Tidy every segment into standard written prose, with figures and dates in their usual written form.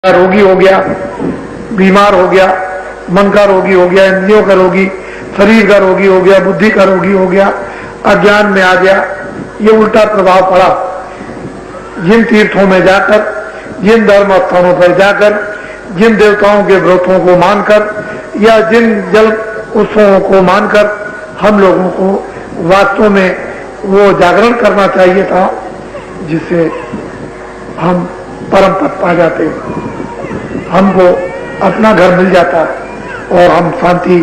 रोगी हो गया, बीमार हो गया, मन का रोगी हो गया, इंद्रियों का रोगी, शरीर का रोगी हो गया, बुद्धि का रोगी हो गया, अज्ञान में आ गया। ये उल्टा प्रभाव पड़ा। जिन तीर्थों में जाकर, जिन धर्म स्थानों पर जाकर, जिन देवताओं के व्रतों को मानकर या जिन जल उत्सवों को मानकर हम लोगों को वास्तव में वो जागरण करना चाहिए था, जिससे हम परम पद पा जाते, हमको अपना घर मिल जाता और हम शांति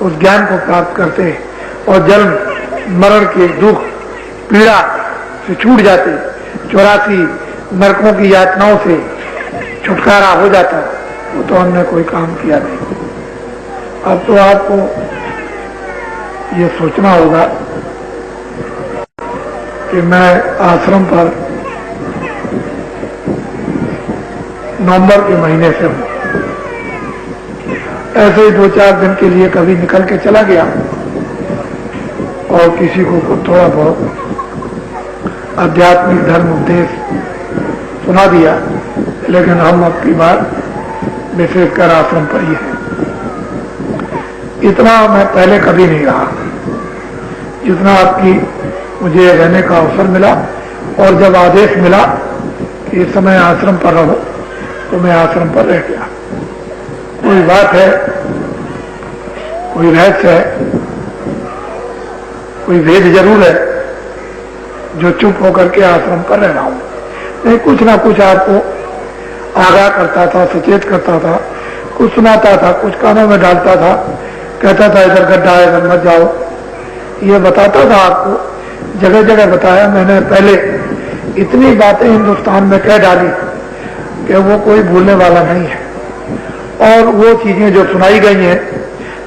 उस ज्ञान को प्राप्त करते और जन्म मरण के दुख पीड़ा से छूट जाते, 84 नरकों की यातनाओं से छुटकारा हो जाता। वो तो हमने कोई काम किया नहीं। अब तो आपको ये सोचना होगा कि मैं आश्रम पर नवंबर के महीने से हूं। ऐसे ही 2-4 दिन के लिए कभी निकल के चला गया और किसी को थोड़ा बहुत आध्यात्मिक धर्म उपदेश सुना दिया, लेकिन हम अब की बात विशेषकर आश्रम पर ही है। इतना मैं पहले कभी नहीं रहा जितना आपकी मुझे रहने का अवसर मिला, और जब आदेश मिला कि इस समय आश्रम पर रहो तो मैं आश्रम पर रह गया। कोई बात है, कोई रहस्य है, कोई वेद जरूर है जो चुप होकर के आश्रम पर रह रहा हूं। नहीं, कुछ ना कुछ आपको आगाह करता था, सचेत करता था, कुछ सुनाता था, कुछ कानों में डालता था, कहता था इधर गड्ढा है, इधर मत जाओ, ये बताता था आपको। जगह जगह बताया मैंने। पहले इतनी बातें हिंदुस्तान में कह डाली कि वो कोई भूलने वाला नहीं है, और वो चीजें जो सुनाई गई हैं,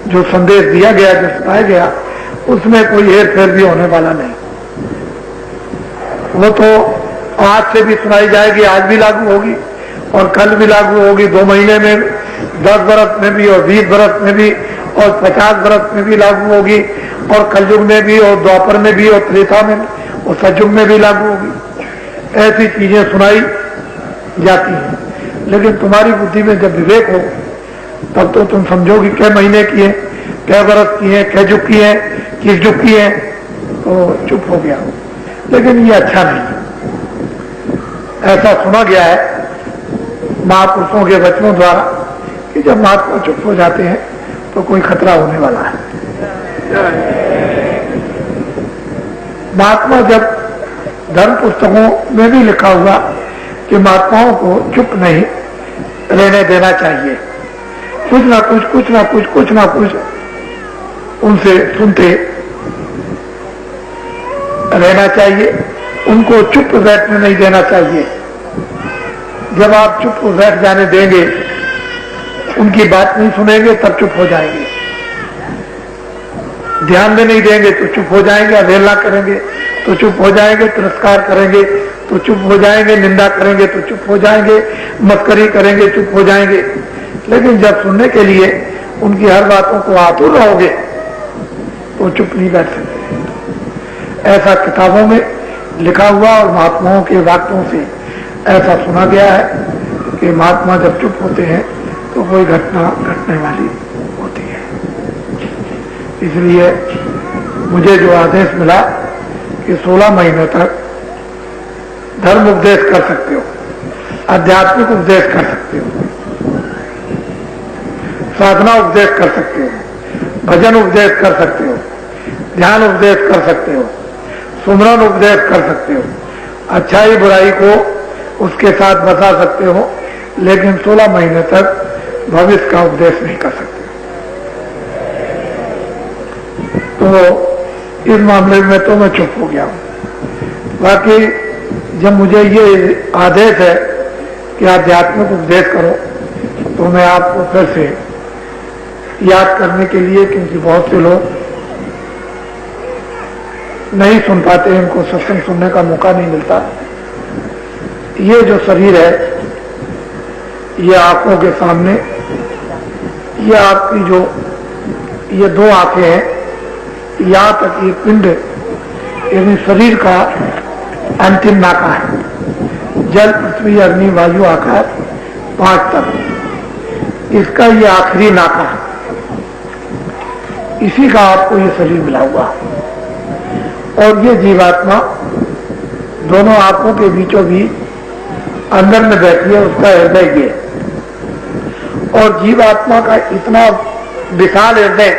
जो संदेश दिया गया, जो सुनाया गया, उसमें कोई हेर फेर भी होने वाला नहीं। वो तो आज से भी सुनाई जाएगी, आज भी लागू होगी और कल भी लागू होगी, 2 महीने में, 10 बरस में भी और 20 बरस में भी और 50 बरस में भी लागू होगी, और कलयुग में भी और द्वापर में भी और त्रेता में और सतयुग में भी लागू होगी। ऐसी चीजें सुनाई जाती हैं, लेकिन तुम्हारी बुद्धि में जब विवेक हो तब तो तुम समझोगे क्या महीने की है, क्या बरस की है, क्या युग की है, किस युग की है, तो चुप हो गया। लेकिन ये अच्छा नहीं। ऐसा सुना गया है महापुरुषों के वचनों द्वारा कि जब महात्मा चुप हो जाते हैं तो कोई खतरा होने वाला है। महात्मा, जब धर्म पुस्तकों में भी लिखा हुआ कि महात्माओं को चुप नहीं रहने देना चाहिए, कुछ ना कुछ उनसे सुनते रहना चाहिए, उनको चुप बैठने नहीं देना चाहिए। जब आप चुप बैठ जाने देंगे, उनकी बात नहीं सुनेंगे, तब चुप हो जाएंगे। ध्यान में नहीं देंगे तो चुप हो जाएंगे, अवहेलना करेंगे तो चुप हो जाएंगे, तिरस्कार करेंगे तो चुप हो जाएंगे, निंदा करेंगे तो चुप हो जाएंगे, मस्करी करेंगे चुप हो जाएंगे। लेकिन जब सुनने के लिए उनकी हर बातों को आतुर रहोगे तो चुप नहीं बैठ सकते। ऐसा किताबों में लिखा हुआ और महात्माओं के वाक्यों से ऐसा सुना गया है कि महात्मा जब चुप होते हैं तो कोई घटना घटने वाली होती है। इसलिए मुझे जो आदेश मिला कि 16 महीने तक धर्म उपदेश कर सकते हो, आध्यात्मिक उपदेश कर सकते हो, साधना उपदेश कर सकते हो, भजन उपदेश कर सकते हो, ध्यान उपदेश कर सकते हो, सुमरन उपदेश कर सकते हो, अच्छाई बुराई को उसके साथ बता सकते हो, लेकिन 16 महीने तक भविष्य का उपदेश नहीं कर सकते। तो इस मामले में तो मैं चुप हो गया हूं। बाकी जब मुझे ये आदेश है कि आध्यात्मिक उपदेश करो, तो मैं आपको फिर से याद करने के लिए, क्योंकि बहुत से लोग नहीं सुन पाते, इनको सत्संग सुनने का मौका नहीं मिलता। ये जो शरीर है, ये आंखों के सामने, ये आपकी जो ये 2 आंखें हैं, यहाँ तक ये पिंड यानी शरीर का अंतिम नाका है। जल, पृथ्वी, अग्नि, वायु, आकाश 5 तक, इसका ये आखिरी नाका है। इसी का आपको ये शरीर मिला हुआ, और ये जीवात्मा दोनों आंखों के बीचों बीच अंदर में बैठी है, उसका हृदय ये। और जीवात्मा का इतना विशाल हृदय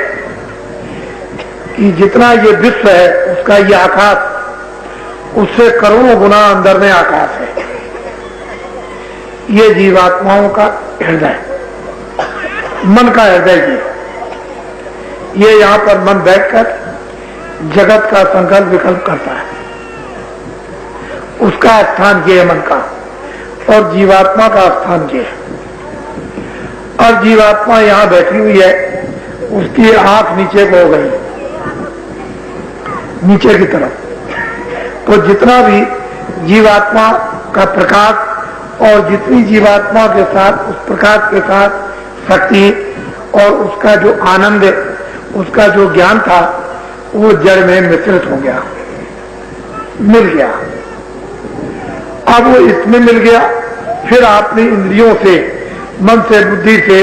कि जितना ये विश्व है उसका ये आकाश, उससे करोड़ों गुना अंदर में आकाश है। ये जीवात्माओं का हृदय, मन का हृदय ये यहां पर मन बैठकर जगत का संकल्प विकल्प करता है, उसका स्थान ये है मन का, और जीवात्मा का स्थान ये है। और जीवात्मा यहां बैठी हुई है, उसकी आंख नीचे को हो गई, नीचे की तरफ। तो जितना भी जीवात्मा का प्रकाश और जितनी जीवात्मा के साथ उस प्रकाश के साथ शक्ति और उसका जो आनंद, उसका जो ज्ञान था, वो जड़ में मिश्रित हो गया, मिल गया। अब वो इसमें मिल गया, फिर आपने इंद्रियों से, मन से, बुद्धि से,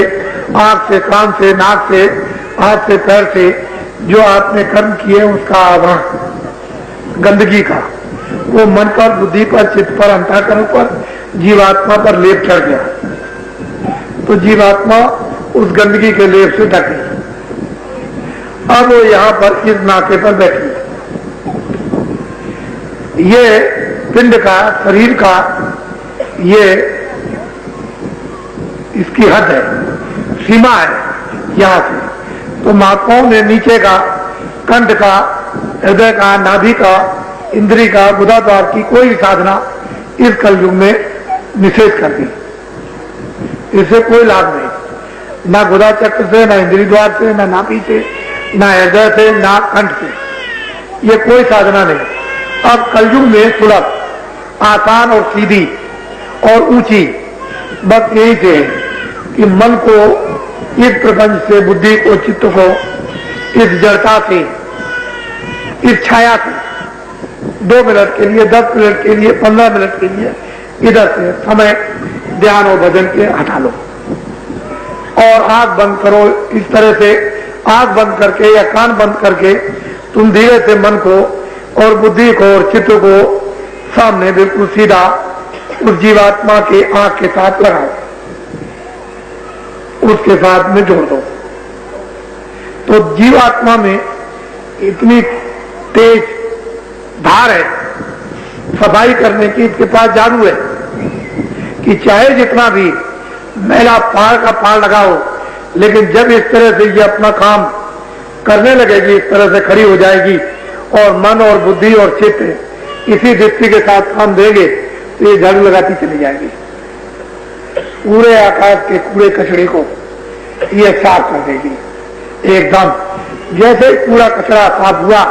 आंख से, कान से, नाक से, हाथ से, पैर से जो आपने कर्म किए उसका आवरण गंदगी का, वो मन पर, बुद्धि पर, चित्त पर, अंतःकरण पर, जीवात्मा पर लेप चढ़ गया। तो जीवात्मा उस गंदगी के लेप से ढक गई। अब वो यहां पर इस नाके पर बैठी है। ये पिंड का, शरीर का ये इसकी हद है, सीमा है यहां से। तो महात्माओं ने नीचे का, कंठ का, हृदय का, नाभि का, इंद्री का, गुदाद्वार की कोई भी साधना इस कलयुग में निषेध कर दी। इससे कोई लाभ नहीं, ना गुदा चक्र से, ना इंद्री द्वार से, ना नाभि से, ना हृदय से, ना कंठ से, ये कोई साधना नहीं। अब कलयुग में सुलभ, आसान और सीधी और ऊंची बस यही से कि मन को इस प्रपंच से, बुद्धि को, चित्त को इस जड़ता से, इस छाया से 2 मिनट के लिए, 10 मिनट के लिए, 15 मिनट के लिए इधर से समय ध्यान और भजन के हटा लो और आंख बंद करो। इस तरह से आंख बंद करके या कान बंद करके तुम धीरे से मन को और बुद्धि को और चित्त को सामने बिल्कुल सीधा उस जीवात्मा के आंख के साथ लगाओ, उसके साथ में जोड़ दो। तो जीवात्मा में इतनी तेज धार है सफाई करने की, इसके पास जादू है कि चाहे जितना भी मैला पहाड़ का पहाड़ लगाओ, लेकिन जब इस तरह से ये अपना काम करने लगेगी, इस तरह से खड़ी हो जाएगी और मन और बुद्धि और चित्त इसी दृष्टि के साथ काम देंगे, तो ये झाड़ू लगाती चली जाएगी। पूरे आकाश के कूड़े कचड़े को ये साफ कर देगी एकदम। जैसे पूरा कचरा साफ हुआ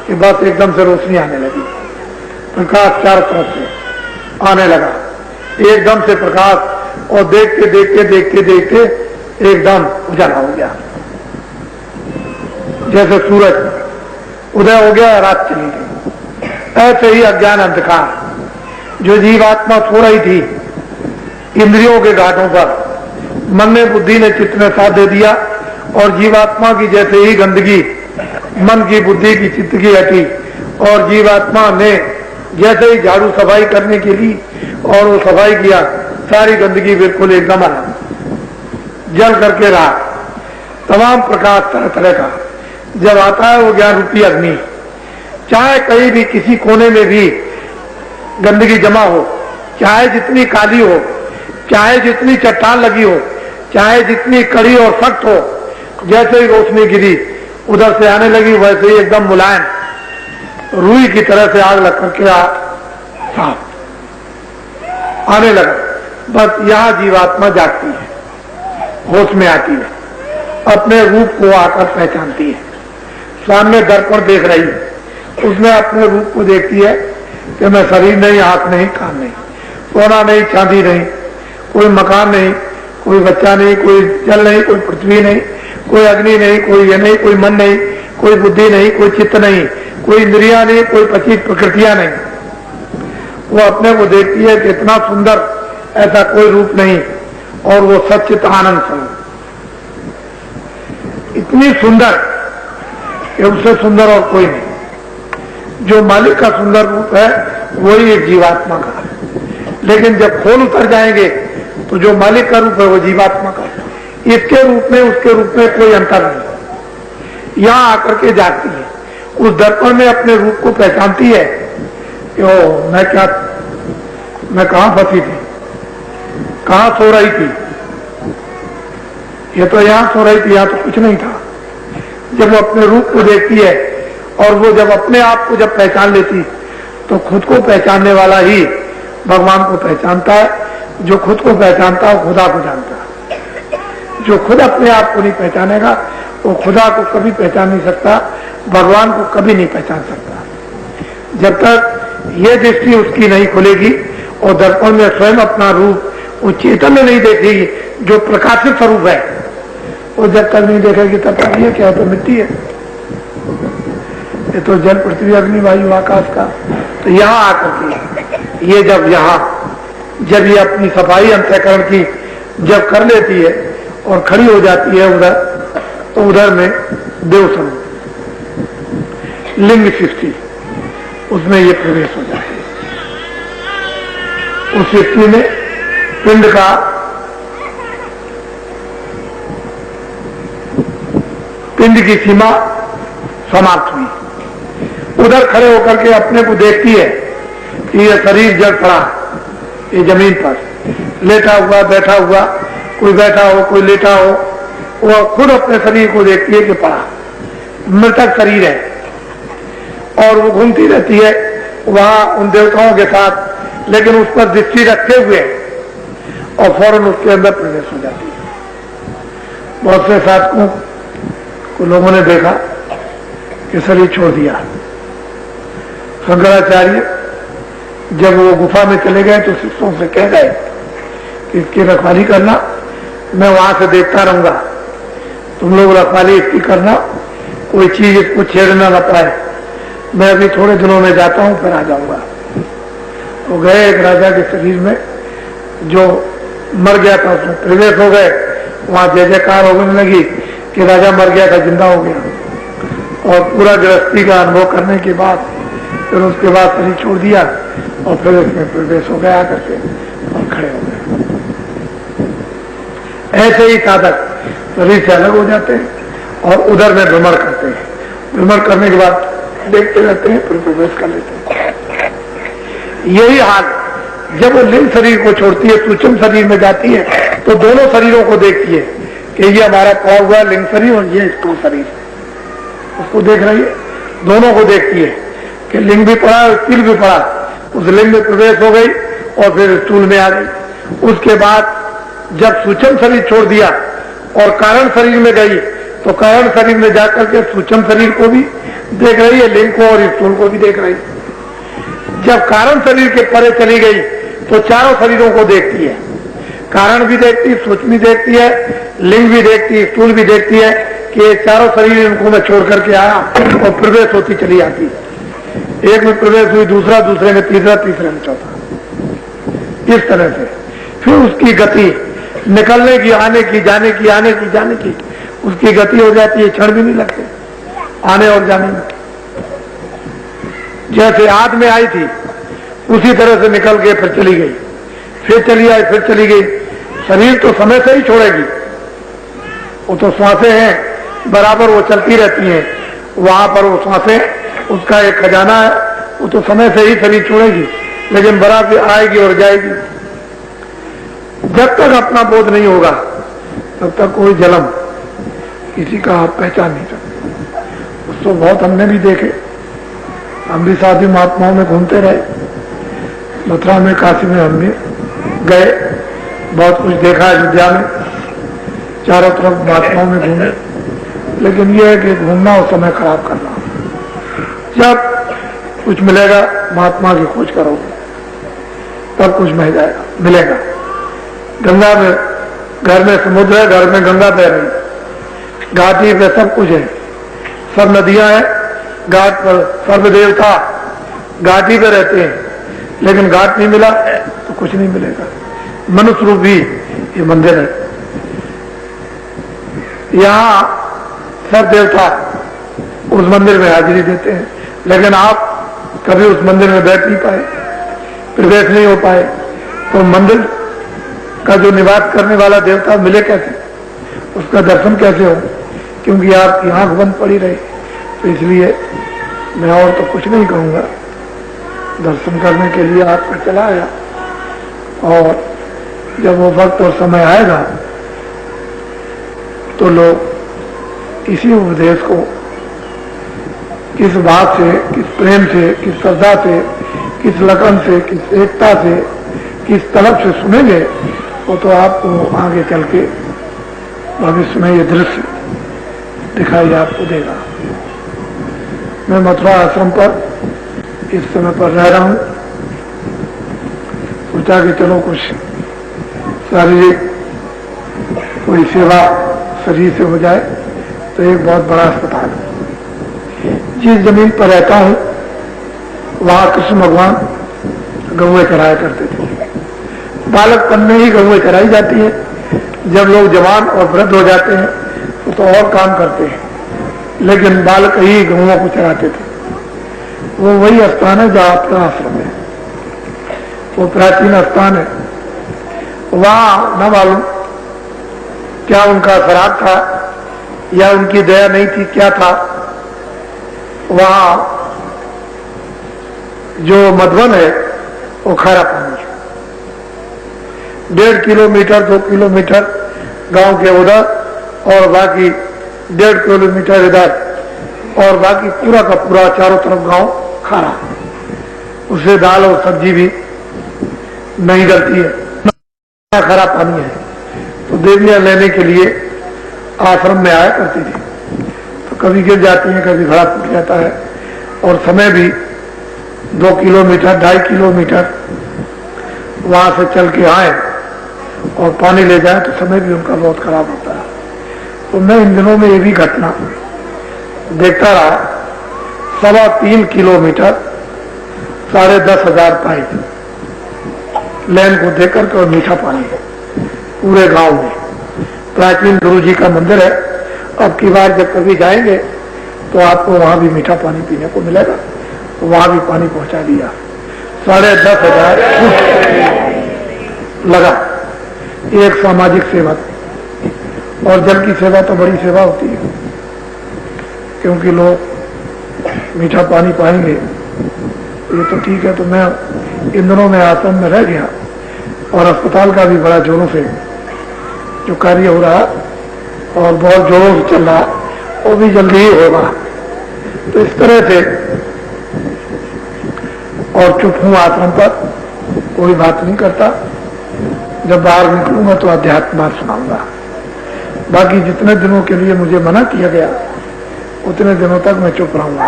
कि बस एकदम से रोशनी आने लगी, प्रकाश चारों तरफ से आने लगा, एकदम से प्रकाश, और देखते देखते देखते देखते एकदम उजाला हो गया। जैसे सूरज उदय हो गया, रात चली गई। ऐसे ही अज्ञान अंधकार जो जीवात्मा सो रही थी इंद्रियों के घाटों पर, मन ने, बुद्धि ने, चित्त ने साथ दे दिया, और जीवात्मा की जैसे ही गंदगी मन की, बुद्धि की, चित्त की हटी, और जीवात्मा ने जैसे ही झाड़ू सफाई करने के लिए और वो सफाई किया, सारी गंदगी बिल्कुल एकदम अलग जल करके रहा। तमाम प्रकाश तरह तरह का जब आता है वो ज्ञान रूपी अग्नि, चाहे कहीं भी किसी कोने में भी गंदगी जमा हो, चाहे जितनी काली हो, चाहे जितनी चट्टान लगी हो, चाहे जितनी कड़ी और सख्त हो, जैसे ही रोशनी गिरी उधर से आने लगी, वैसे ही एकदम मुलायम रुई की तरह से आग लग करके साफ आने लगा। बस यहां जीवात्मा जागती है, होश में आती है, अपने रूप को आकर पहचानती है। सामने दर्पण देख रही है, उसमें अपने रूप को देखती है कि मैं शरीर नहीं, आंख नहीं, कान नहीं, सोना नहीं, चांदी नहीं, कोई मकान नहीं, कोई बच्चा नहीं, कोई जल नहीं, कोई पृथ्वी नहीं, कोई अग्नि नहीं, कोई ये नहीं, कोई मन नहीं, कोई बुद्धि नहीं, कोई चित्त नहीं, कोई इंद्रिया नहीं, कोई 25 प्रकृतियां नहीं। वो अपने को देखती है कि इतना सुंदर ऐसा कोई रूप नहीं, और वो सच्चित आनंद स्वरूप इतनी सुंदर कि उससे सुंदर और कोई नहीं। जो मालिक का सुंदर रूप है वही एक जीवात्मा का है, लेकिन जब खोल उतर जाएंगे तो जो मालिक का रूप है वो जीवात्मा का है। इसके रूप में उसके रूप में कोई अंतर नहीं। यहां आकर के जाती है, उस दर्पण में अपने रूप को पहचानती है कि ओ मैं कहां फंसी थी, कहां सो रही थी, ये तो यहां सो रही थी, यहां तो कुछ नहीं था। जब वो अपने रूप को देखती है और वो जब अपने आप को जब पहचान लेती तो खुद को पहचानने वाला ही भगवान को पहचानता है। जो खुद को पहचानता है खुदा को जानता है। जो खुद अपने आप को नहीं पहचानेगा वो खुदा को कभी पहचान नहीं सकता, भगवान को कभी नहीं पहचान सकता। जब तक ये दृष्टि उसकी नहीं खुलेगी और दर्पण में स्वयं अपना रूप वो चेतन में नहीं देखेगी जो प्रकाशित स्वरूप है, वो जब तक नहीं देखेगी तब तक ये क्या है, तो मिट्टी है, ये तो जल पृथ्वी अग्नि वायु आकाश का। तो यहाँ आकर के ये जब ये अपनी सफाई अंतःकरण की जब कर लेती है और खड़ी हो जाती है उधर, तो उधर में देव स्वरूप लिंग सृष्टि उसमें ये प्रवेश हो जाती है। उस सृष्टि में पिंड का पिंड की सीमा समाप्त हुई। उधर खड़े होकर के अपने को देखती है कि यह शरीर जड़ पड़ा, ये जमीन पर लेटा हुआ बैठा हुआ, कोई बैठा हो कोई लेटा हो, वह खुद अपने शरीर को देखती है कि पड़ा मृतक शरीर है। और वो घूमती रहती है वहां उन देवताओं के साथ, लेकिन उस पर दृष्टि रखे हुए और फौरन उसके अंदर प्रवेश हो जाती है। बहुत से साधकों को लोगों ने देखा कि शरीर छोड़ दिया। शंकराचार्य जब वो गुफा में चले गए तो शिष्यों से कह गए कि इसकी रखवाली करना, मैं वहां से देखता रहूंगा, तुम लोग रखवाली इसकी करना, कोई चीज इसको छेड़ना न पाए, मैं अभी थोड़े दिनों में जाता हूं फिर आ जाऊंगा। तो गए एक राजा के शरीर में जो मर गया था, उसमें प्रवेश हो गए। वहां जय जयकार होने लगी कि राजा मर गया था, जिंदा हो गया। और पूरा गृहस्थी का अनुभव करने के बाद फिर उसके बाद शरीर छोड़ दिया और फिर उसमें प्रवेश हो गया आकर के और खड़े हो गए। ऐसे ही साधक शरीर से अलग हो जाते हैं और उधर में भ्रमण करते हैं। भ्रमण करने के बाद देखते रहते हैं फिर प्रवेश कर लेते हैं। यही हाल जब वो लिंग शरीर को छोड़ती है, सूक्ष्म शरीर में जाती है, तो दोनों शरीरों को देखती है कि ये हमारा पड़ा हुआ लिंग शरीर और ये स्थूल शरीर, उसको देख रही है। दोनों को देखती है कि लिंग भी पड़ा और स्थूल भी पड़ा। उस लिंग में प्रवेश हो गई और फिर स्थूल में आ गई। उसके बाद जब सूक्ष्म शरीर छोड़ दिया और कारण शरीर में गई, तो कारण शरीर में जाकर के सूक्ष्म शरीर को भी देख रही है, लिंग को और स्थूल को भी देख रही है। जब कारण शरीर के परे चली गई तो चारों शरीरों को देखती है, कारण भी देखती है, सूक्ष्म भी देखती है, लिंग भी देखती है, स्थूल भी देखती है कि ये चारों शरीर इनको मैं छोड़ करके आया, और प्रवेश होती चली आती है। एक में प्रवेश हुई, दूसरा, दूसरे में तीसरा, तीसरे में चौथा। इस तरह से फिर उसकी गति निकलने की, आने की, जाने की, आने की, जाने की, उसकी गति हो जाती है, क्षण भी नहीं लगते आने और जाने में। जैसे आग में आई थी उसी तरह से निकल के फिर चली गई, फिर चली आई, फिर चली गई। शरीर तो समय से ही छोड़ेगी, वो तो सांसें हैं बराबर, वो चलती रहती हैं। वहां पर वो सांसें, उसका एक खजाना है, वो तो समय से ही शरीर छोड़ेगी, लेकिन बराबर आएगी और जाएगी। जब तक अपना बोध नहीं होगा तब तक कोई जन्म किसी का आप पहचान नहीं सकते। उसको बहुत हमने भी देखे, हम भी साधु महात्माओं में घूमते रहे, मथुरा में, काशी में हम भी गए, बहुत कुछ देखा अयोध्या में, चारों तरफ महात्माओं में घूमे। लेकिन यह है कि घूमना और समय खराब करना। जब कुछ मिलेगा महात्मा की खोज करोगे तब कुछ मिल जाएगा, मिलेगा। गंगा में, घर में समुद्र है, घर में गंगा बह रही, घाटी पे सब कुछ है, सब नदियां हैं, घाट पर सर्व देवता घाटी पे रहते हैं, लेकिन घाट नहीं मिला तो कुछ नहीं मिलेगा। मनुष्य रूप भी ये मंदिर है। यहाँ सब देवता उस मंदिर में हाजिरी देते हैं, लेकिन आप कभी उस मंदिर में बैठ नहीं पाए, प्रवेश नहीं हो पाए, तो मंदिर का जो निवास करने वाला देवता मिले कैसे, उसका दर्शन कैसे हो, क्योंकि आपकी आंख बंद पड़ी रही। तो इसलिए मैं और तो कुछ नहीं कहूँगा, दर्शन करने के लिए आपका चला आया, और जब वो वक्त और समय आएगा तो लोग इसी उपदेश को किस बात से, किस प्रेम से, किस श्रद्धा से, किस लगन से, किस एकता से, किस तलब से सुनेंगे, वो तो आपको आगे चल के भविष्य में ये दृश्य दिखाई आपको देगा। मैं मथुरा आश्रम पर इस समय पर रह रहा हूँ, सोचा कि चलो कुछ शारीरिक कोई सेवा शरीर से हो जाए, तो एक बहुत बड़ा अस्पताल है। जिस जमीन पर रहता हूँ वहां कृष्ण भगवान गौएं चराया करते थे। बालकपन में ही गौएं चराई जाती है, जब लोग जवान और वृद्ध हो जाते हैं तो और काम करते हैं, लेकिन बालक ही गौओं को चराते थे। वो वही स्थान है जहाँ आपका आश्रम है, वो प्राचीन स्थान है। वहां न मालूम क्या उनका श्राप था या उनकी दया नहीं थी, क्या था। वहां जो मधुबन है वो खारा पानी है। 1.5 किलोमीटर 2 किलोमीटर गांव के उधर और बाकी 1.5 किलोमीटर इधर, और बाकी पूरा का पूरा चारों तरफ गांव खारा। उससे दाल और सब्जी भी नहीं डलती है, खारा पानी है। तो देवियां लेने के लिए आश्रम में आया करती थी, तो कभी गिर जाती हैं, कभी घड़ा टूट जाता है, और समय भी 2 किलोमीटर 2.5 किलोमीटर वहां से चल के आए और पानी ले जाए तो समय भी उनका बहुत खराब होता है। तो मैं इन दिनों में ये भी घटना देखता रहा। 3.25 किलोमीटर 10,500 पाइप लाइन को देकर के और मीठा पानी पूरे गांव में। प्राचीन गुरु जी का मंदिर है। अब की बार जब कभी जाएंगे तो आपको वहां भी मीठा पानी पीने को मिलेगा, तो वहां भी पानी पहुंचा दिया। 10,500 फुट लगा। एक सामाजिक सेवा, और जल की सेवा तो बड़ी सेवा होती है, क्योंकि लोग मीठा पानी पाएंगे ये तो ठीक है। तो मैं इन दिनों में आश्रम में रह गया, और अस्पताल का भी बड़ा जोरों से जो कार्य हो रहा और बहुत जोरों से चल रहा, वो भी जल्दी ही होगा। तो इस तरह से, और चुप हूं आश्रम पर, कोई बात नहीं करता। जब बाहर निकलूंगा तो अध्यात्म बात सुनाऊंगा। बाकी जितने दिनों के लिए मुझे मना किया गया उतने दिनों तक मैं चुप रहूंगा,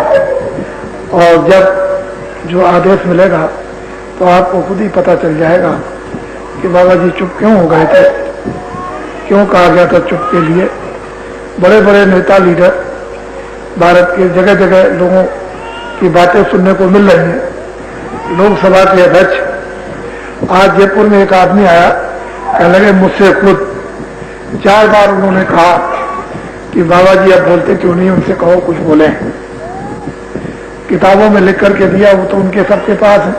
और जब जो आदेश मिलेगा तो आपको खुद ही पता चल जाएगा कि बाबा जी चुप क्यों हो गए थे, क्यों कहा गया था चुप के लिए। बड़े बड़े नेता लीडर भारत के जगह जगह लोगों की बातें सुनने को मिल रही हैं। लोकसभा के अध्यक्ष, आज जयपुर में एक आदमी आया, कहने लगे मुझसे खुद 4 बार उन्होंने कहा कि बाबा जी अब बोलते क्यों नहीं, उनसे कहो कुछ बोले। किताबों में लिख करके दिया, वो तो उनके सबके पास है,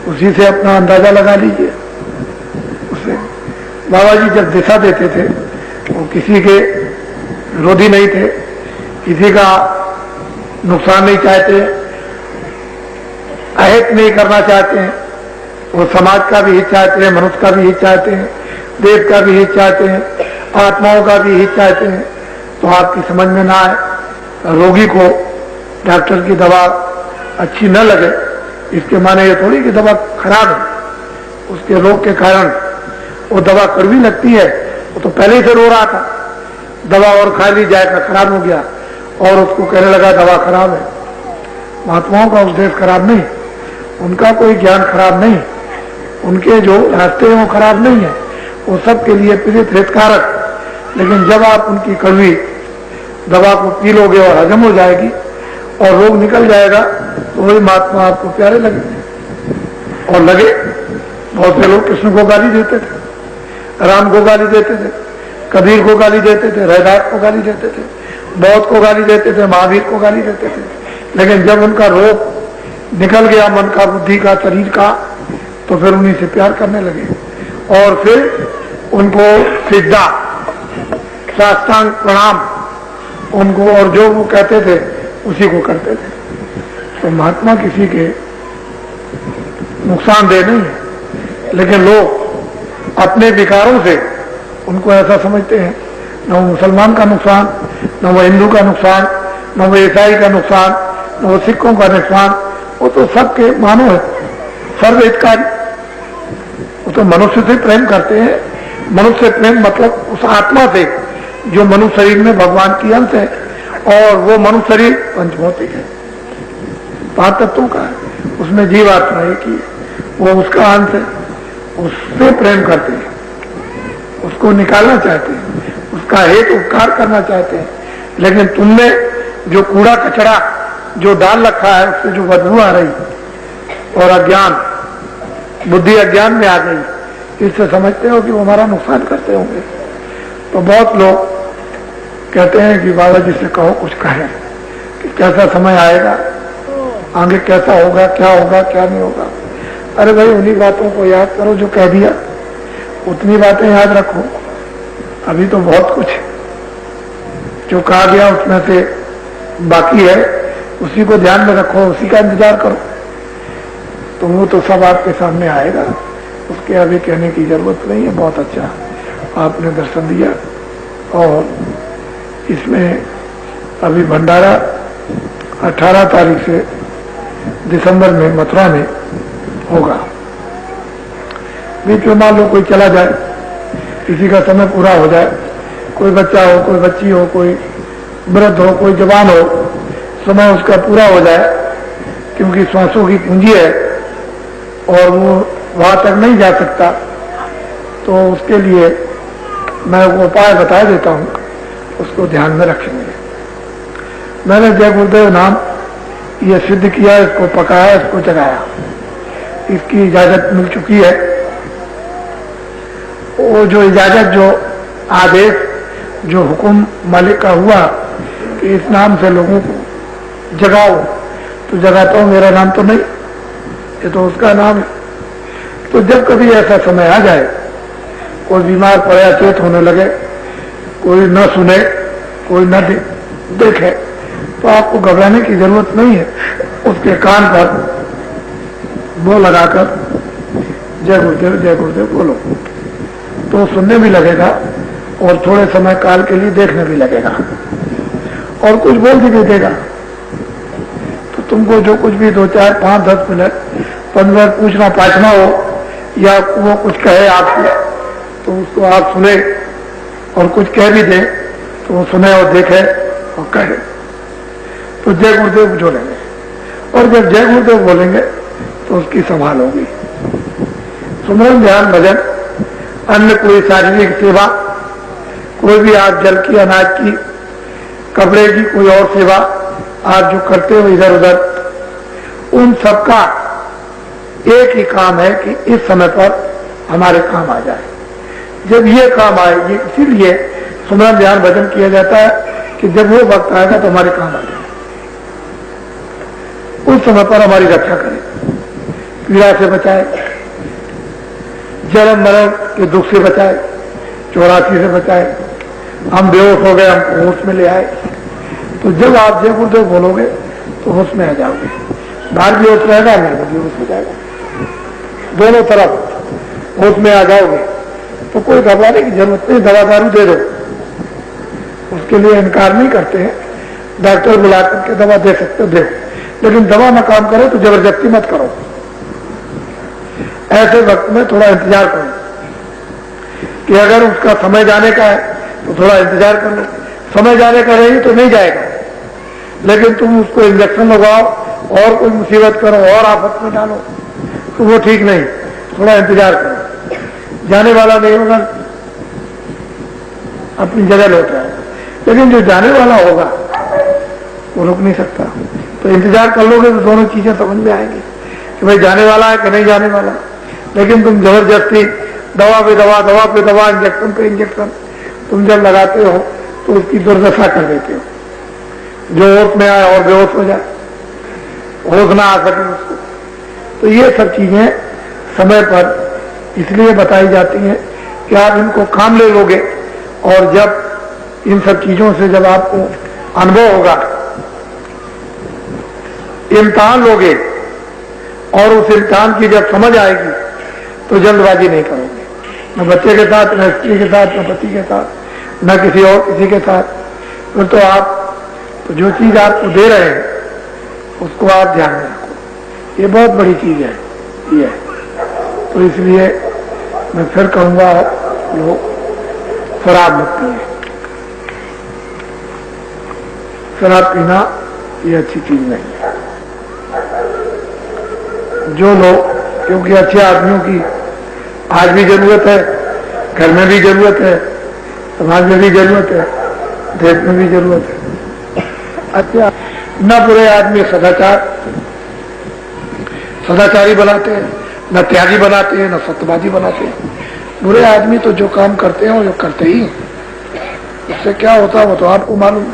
उसी से अपना अंदाजा लगा लीजिए। उससे बाबा जी जब दिशा देते थे वो किसी के विरोधी नहीं थे, किसी का नुकसान नहीं चाहते, अहित नहीं करना चाहते हैं। वो समाज का भी हित चाहते हैं, मनुष्य का भी हित चाहते हैं, देश का भी हित चाहते हैं, आत्माओं का भी हित चाहते हैं। तो आपकी समझ में ना आए, रोगी को डॉक्टर की दवा अच्छी न लगे इसके माने ये थोड़ी कि दवा खराब है। उसके रोग के कारण वो दवा कड़वी लगती है, वो तो पहले ही से रो रहा था, दवा और खा ली जाएगा, खराब हो गया, और उसको कहने लगा दवा खराब है। महात्माओं का उपदेश खराब नहीं, उनका कोई ज्ञान खराब नहीं, उनके जो रास्ते हैं वो खराब नहीं है, वो सबके लिए प्रेरित हितकारक। लेकिन जब आप उनकी कड़वी दवा को पी लोगे और हजम हो जाएगी और रोग निकल जाएगा, तो वही महात्मा आपको प्यारे लगेंगे। और लगे, बहुत से लोग कृष्ण को गाली देते थे, राम को गाली देते थे, कबीर को गाली देते थे, रैदास को गाली देते थे, बौद्ध को गाली देते थे, महावीर को गाली देते थे। लेकिन जब उनका रोग निकल गया मन का, बुद्धि का, शरीर का, तो फिर उन्हीं से प्यार करने लगे और फिर उनको सिद्धा, साष्टांग प्रणाम उनको, और जो वो कहते थे उसी को करते थे। तो महात्मा किसी के नुकसानदेह नहीं है, लेकिन लोग अपने विकारों से उनको ऐसा समझते हैं, न वो मुसलमान का नुकसान, न वो हिंदू का नुकसान, न वो ईसाई का नुकसान, न वो सिखों का नुकसान, वो तो सबके मानो है, सर्वहितकारी। वो तो मनुष्य से प्रेम करते हैं। मनुष्य प्रेम मतलब उस आत्मा से जो मनुष्य शरीर में भगवान की अंश है, और वो मनुष्य शरीर पंचभौतिक है, 5 तत्वों का है, उसमें जीवात्मा एक ही है, वो उसका अंश है, उससे प्रेम करते हैं, उसको निकालना चाहते हैं, उसका हेतु उपकार करना चाहते हैं। लेकिन तुमने जो कूड़ा कचरा जो डाल रखा है, उससे जो बदबू आ रही और अज्ञान, बुद्धि अज्ञान में आ गई, इससे समझते हो कि वो हमारा नुकसान करते होंगे। तो बहुत लोग कहते हैं कि बाबा जी से कहो कुछ कहें कि कैसा समय आएगा, आगे कैसा होगा, क्या होगा, क्या नहीं होगा। अरे भाई, उन्हीं बातों को याद करो जो कह दिया, उतनी बातें याद रखो। अभी तो बहुत कुछ जो कहा गया उसमें से बाकी है, उसी को ध्यान में रखो, उसी का इंतजार करो, तो वो तो सब आपके सामने आएगा, उसके अभी कहने की जरूरत नहीं है। बहुत अच्छा आपने दर्शन दिया। और इसमें अभी भंडारा 18 तारीख से दिसंबर में मथुरा में होगा। बीच में मान लो कोई चला जाए, किसी का समय पूरा हो जाए, कोई बच्चा हो, कोई बच्ची हो, कोई वृद्ध हो, कोई जवान हो, समय उसका पूरा हो जाए, क्योंकि श्वासों की पूंजी है और वो वहां तक नहीं जा सकता, तो उसके लिए मैं वो उपाय बता देता हूं, उसको ध्यान में रखेंगे। मैंने जय गुरुदेव नाम ये सिद्ध किया, इसको पकाया, इसको जगाया, इसकी इजाजत मिल चुकी है। वो जो इजाजत, जो आदेश, जो हुक्म मालिक का हुआ कि इस नाम से लोगों को जगाओ, तो जगाता हूं, मेरा नाम तो नहीं, ये तो उसका नाम है। तो जब कभी ऐसा समय आ जाए, कोई बीमार पड़े, अचेत होने लगे, कोई न सुने, कोई न देखे, तो आपको घबराने की जरूरत नहीं है। उसके कान पर वो लगाकर जय गुरुदेव बोलो, तो सुनने भी लगेगा और थोड़े समय काल के लिए देखने भी लगेगा और कुछ बोल भी दे देगा। तो तुमको जो कुछ भी 2, 4, 5, 10 मिनट 15 पूछना पाछना हो, या वो कुछ कहे आपसे, तो उसको आप सुने, और कुछ कह भी दे तो वो सुने और देखे और कहे। तो जय गुरुदेव बोलेंगे, और जब जय गुरुदेव बोलेंगे तो उसकी संभाल होगी। सुमरन, ध्यान, भजन, अन्य कोई शारीरिक सेवा, कोई भी आप जल की, अनाज की, कपड़े की, कोई और सेवा आप जो करते हो इधर उधर, उन सबका एक ही काम है कि इस समय पर हमारे काम आ जाए। जब ये काम आए, ये इसीलिए सुमरन, ध्यान, भजन किया जाता है कि जब वो वक्त आएगा तो हमारे काम आ जाए, उस समय पर हमारी रक्षा करें, पीड़ा से बचाए, जन्म मरण के दुख से बचाए, 84 से बचाए, हम बेहोश हो गए, हमको होश में ले आए। तो जब आप जय गुरुदेव बोलोगे तो होश में आ जाओगे, बाहर भी होश रहेगा, अंदर भी होश हो जाएगा, दोनों तरफ होश में आ जाओगे। तो कोई घबराने की जरूरत नहीं, दवा दारू दे दो, उसके लिए इनकार नहीं करते हैं। डॉक्टर बुला करके दवा दे सकते हो, दे, लेकिन दवा ना काम करे तो जबरदस्ती मत करो। ऐसे वक्त में थोड़ा इंतजार करो कि अगर उसका समय जाने का है तो थोड़ा इंतजार कर लो, समय जाने का नहीं तो नहीं जाएगा। लेकिन तुम उसको इंजेक्शन लगाओ और कोई मुसीबत करो और आफत में डालो तो वो ठीक नहीं, थोड़ा इंतजार करो, जाने वाला नहीं होगा, अपनी जगह लौट आएगा। लेकिन जो जाने वाला होगा वो रुक नहीं सकता, तो इंतजार कर लोगे तो दोनों चीजें समझ में आएंगी कि भाई जाने वाला है कि नहीं जाने वाला। लेकिन तुम जबरदस्ती दवा पे दवा, दवा पे दवा, इंजेक्शन पे इंजेक्शन तुम जब लगाते हो तो उसकी दुर्दशा कर देते हो। जो होश में आए और बेहोश हो जाए, होश ना आ सके उसको। तो ये सब चीजें समय पर इसलिए बताई जाती हैं कि आप इनको काम ले लोगे, और जब इन सब चीजों से जब आपको अनुभव होगा, इम्तिहान लोगे और उस इम्तिहान की जब समझ आएगी तो जल्दबाजी नहीं करोगे, न बच्चे के साथ, न स्त्री के साथ, न पति के साथ, न किसी और किसी के साथ। फिर तो आप तो जो चीज आपको दे रहे हैं उसको आप ध्यान में रखो। ये बहुत बड़ी चीज है ये। तो इसलिए मैं फिर कहूंगा, लोग शराब मत पिए। शराब पीना ये अच्छी चीज नहीं है। जो लोग, क्योंकि अच्छे आदमियों की आज भी जरूरत है, घर में भी जरूरत है, समाज में भी जरूरत है, देश में भी जरूरत है। अच्छा, न बुरे आदमी सदाचारी बनाते हैं, न त्यागी बनाते हैं, न सत्यवादी बनाते हैं। बुरे आदमी तो जो काम करते हैं वो करते ही, उससे क्या होता है वो तो आपको मालूम।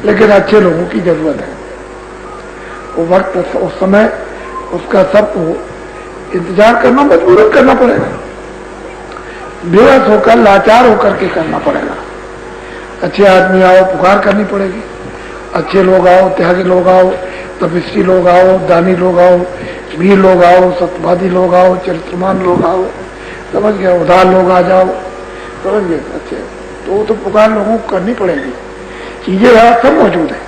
लेकिन अच्छे लोगों की जरूरत है। वो वक्त, उस समय उसका सबको इंतजार करना, मजबूरन करना पड़ेगा, बेबस होकर, लाचार होकर के करना पड़ेगा। अच्छे आदमी आओ, पुकार करनी पड़ेगी। अच्छे लोग आओ, त्यागी लोग आओ, तपस्वी लोग आओ, दानी लोग आओ, वीर लोग आओ, सत्यवादी लोग आओ, चरित्रमान लोग आओ, समझ गए, उदार लोग आ जाओ, समझ गए। अच्छे तो वो तो पुकार लोगों को करनी पड़ेगी। चीजें यहाँ सब मौजूद है,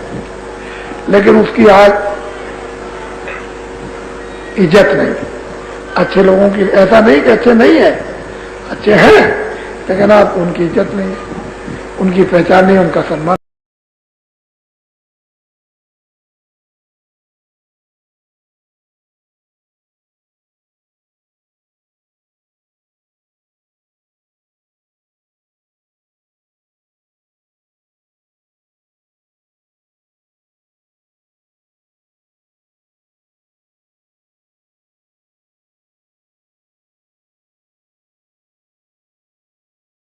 लेकिन उसकी आज इज्जत नहीं। अच्छे लोगों की, ऐसा नहीं कि अच्छे नहीं है, अच्छे हैं, लेकिन आप उनकी इज्जत नहीं है, उनकी पहचान नहीं, उनका सम्मान